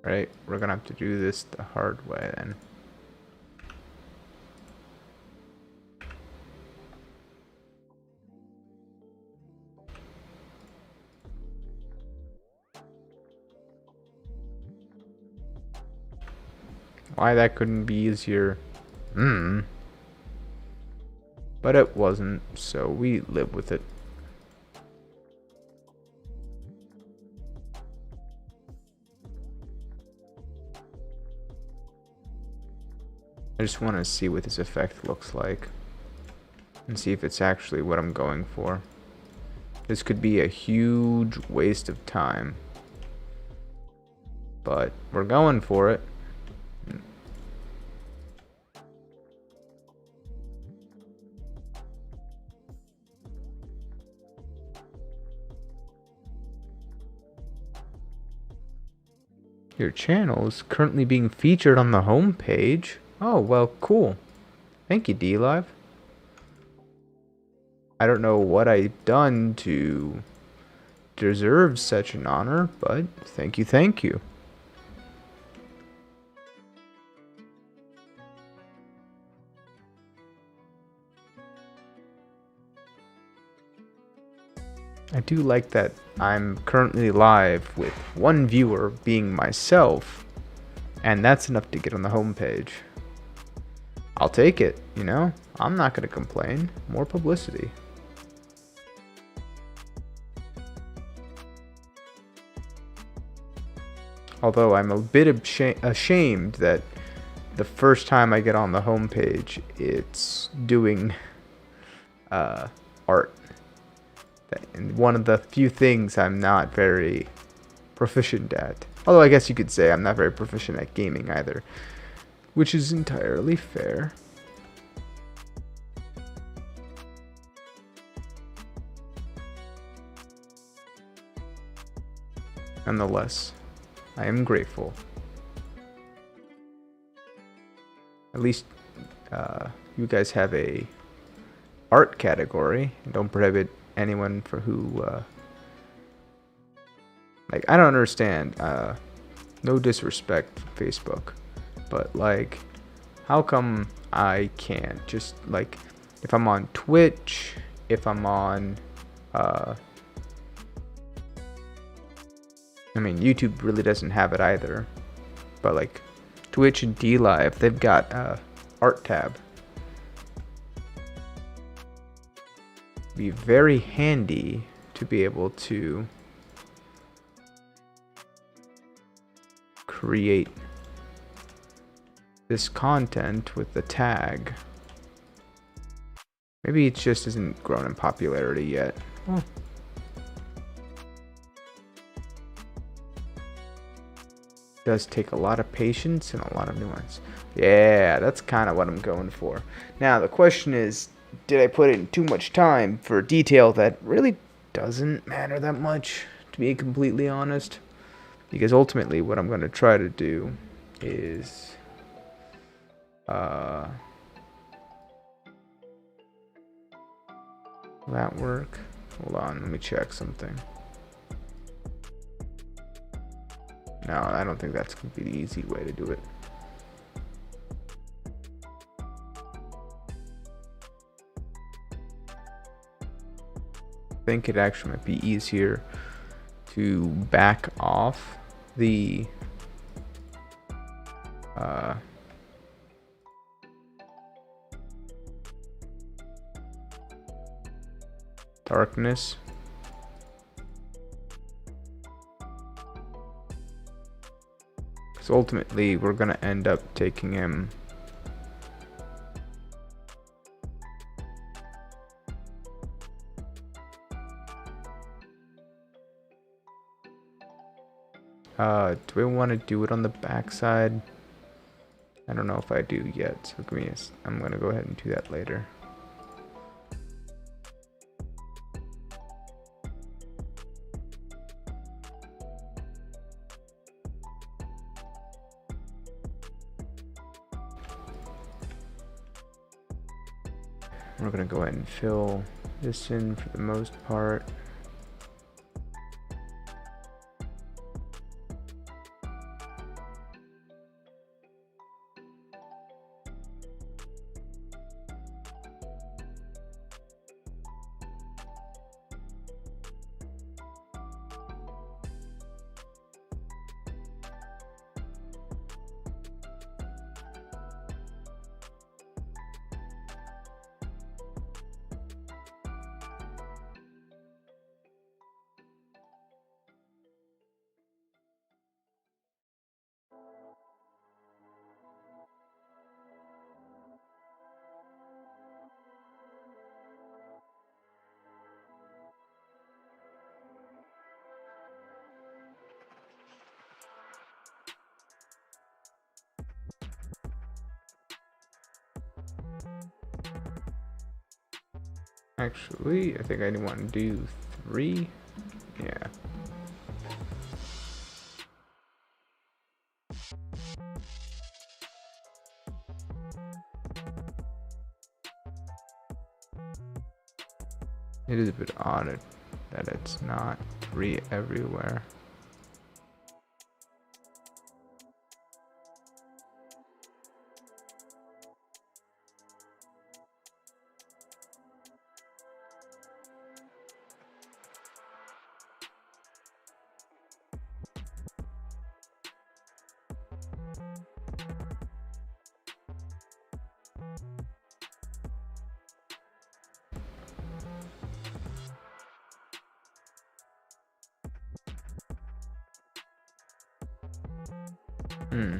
Speaker 1: Right, we're gonna have to do this the hard way then. Why that couldn't be easier? But it wasn't, so we live with it. I just want to see what this effect looks like and see if it's actually what I'm going for. This could be a huge waste of time, but we're going for it. Your channel is currently being featured on the home page. Oh, well, cool. Thank you, DLive. I don't know what I've done to deserve such an honor, but thank you, thank you. I do like that I'm currently live with one viewer being myself, and that's enough to get on the homepage. I'll take it, you know? I'm not going to complain. More publicity. Although I'm a bit ashamed that the first time I get on the homepage, it's doing art. And one of the few things I'm not very proficient at. Although I guess you could say I'm not very proficient at gaming either, which is entirely fair. Nonetheless, I am grateful. At least you guys have a art category. Don't prohibit anyone for who like, I don't understand, no disrespect from Facebook, but like, how come I can't just, like, if I'm on Twitch, if I'm on I mean, YouTube really doesn't have it either, but like Twitch and DLive, they've got art tab. Be very handy to be able to create this content with the tag. Maybe it just isn't grown in popularity yet. Oh. Does take a lot of patience and a lot of nuance. Yeah, that's kind of what I'm going for. Now the question is, did I put in too much time for detail that really doesn't matter that much, to be completely honest? Because ultimately what I'm going to try to do is will that work? Hold on, let me check something. No, I don't think that's going to be the easy way to do it. I think it actually might be easier to back off the darkness. Because ultimately we're going to end up taking him do we want to do it on the backside? I don't know if I do yet, so give me I'm going to go ahead and do that later. We're going to go ahead and fill this in for the most part. Actually, I think I want to do 3. Yeah. It is a bit odd that it's not 3 everywhere. Hmm.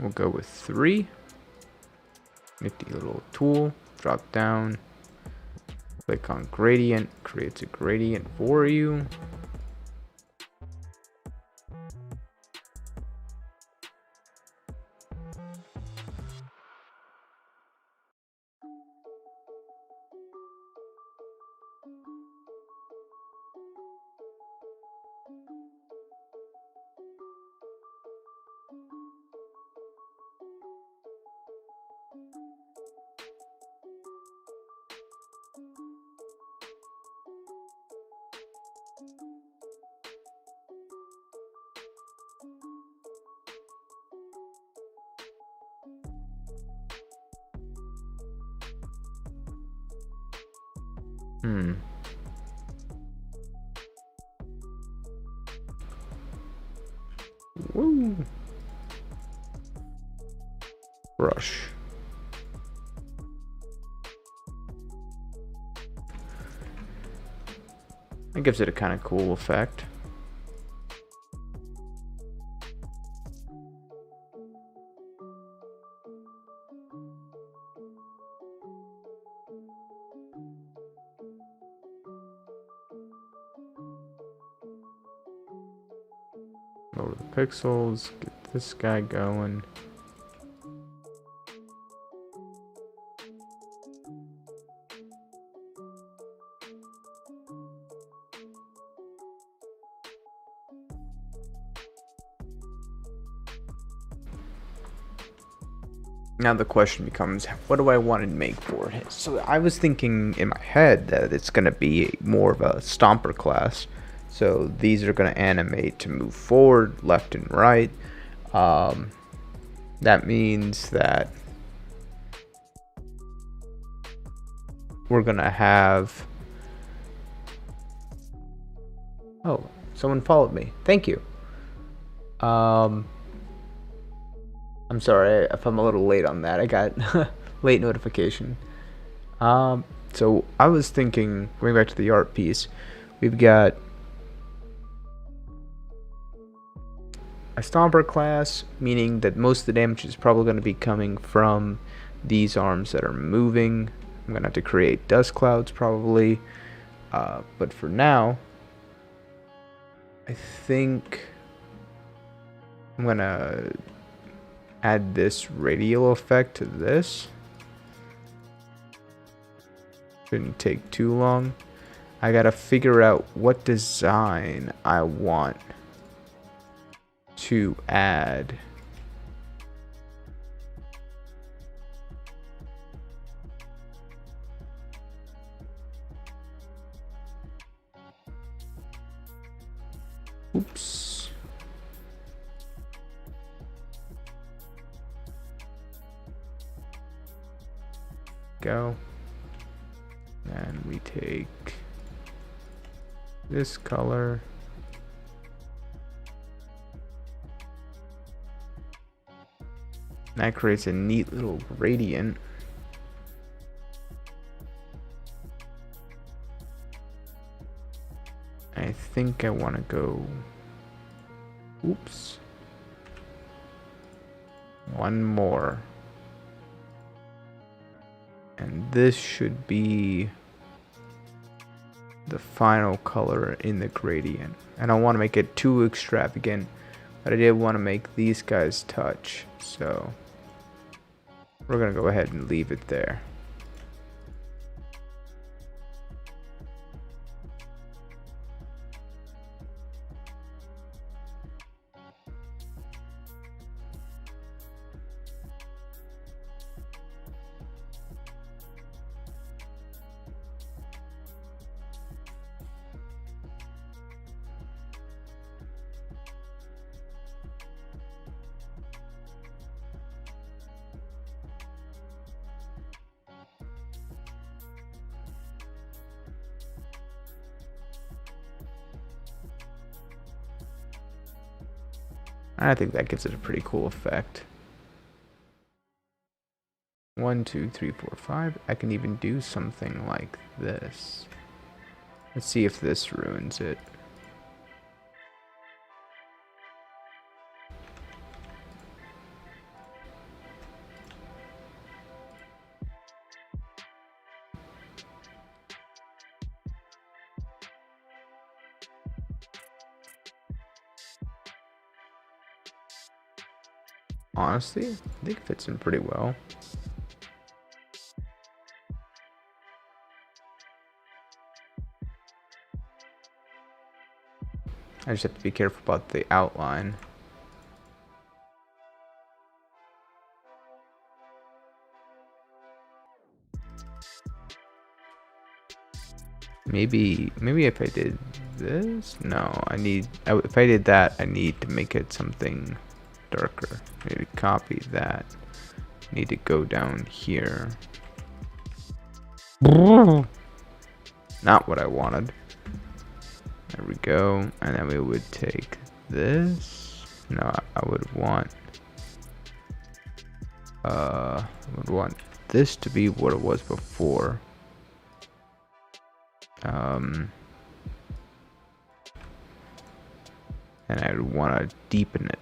Speaker 1: We'll go with 3. Nifty little tool. Drop down. Click on gradient. Creates a gradient for you. Woo. Brush. That gives it a kind of cool effect. Lower the pixels, get this guy going. Now the question becomes, what do I want to make for it? So I was thinking in my head that it's going to be more of a stomper class. So these are going to animate to move forward, left and right. That means that we're going to have... Oh, someone followed me. Thank you. I'm sorry if I'm a little late on that. I got late notification. So I was thinking, going back to the art piece, we've got a stomper class, meaning that most of the damage is probably going to be coming from these arms that are moving. I'm going to have to create dust clouds probably. But for now, I think I'm going to add this radial effect to this. Shouldn't take too long. I gotta figure out what design I want to add. Oops. Go. And we take this color. That creates a neat little gradient. I think I want to go, oops, one more. And this should be the final color in the gradient. I don't want to make it too extravagant, but I did want to make these guys touch. So we're going to go ahead and leave it there. I think that gives it a pretty cool effect. 1, 2, 3, 4, 5. I can even do something like this. Let's see if this ruins it. Honestly, I think it fits in pretty well. I just have to be careful about the outline. Maybe if I did this, no, if I did that, I need to make it something darker. Maybe copy that. Need to go down here. Not what I wanted. There we go. And then we would take this. No, I would want this to be what it was before. And I would want to deepen it.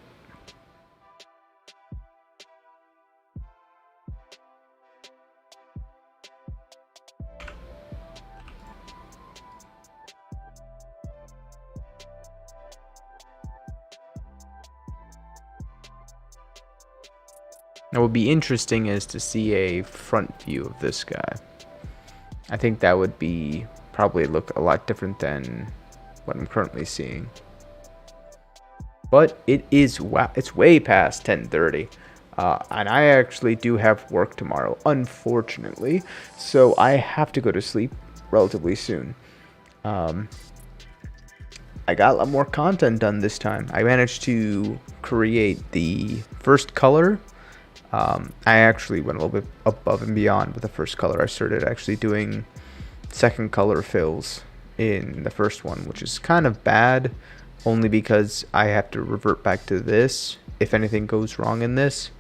Speaker 1: Now, what would be interesting is to see a front view of this guy. I think that would be probably look a lot different than what I'm currently seeing. But it is, wow, it's way past 10:30. And I actually do have work tomorrow, unfortunately. So I have to go to sleep relatively soon. I got a lot more content done this time. I managed to create the first color. I actually went a little bit above and beyond with the first color. I started actually doing second color fills in the first one, which is kind of bad, only because I have to revert back to this if anything goes wrong in this.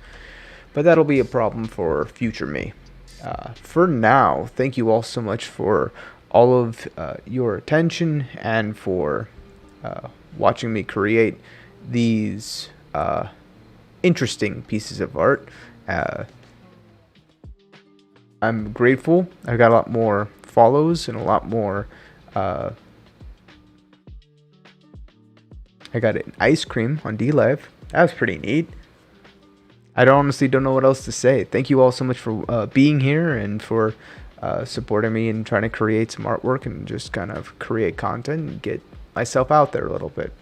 Speaker 1: But that'll be a problem for future me. For now, thank you all so much for all of your attention and for watching me create these interesting pieces of art. I'm grateful. I got a lot more follows and a lot more. I got an ice cream on DLive. That was pretty neat. I honestly don't know what else to say. Thank you all so much for being here and for supporting me and trying to create some artwork and just kind of create content and get myself out there a little bit.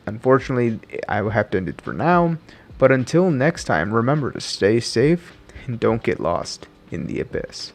Speaker 1: Unfortunately, I will have to end it for now. But until next time, remember to stay safe and don't get lost in the abyss.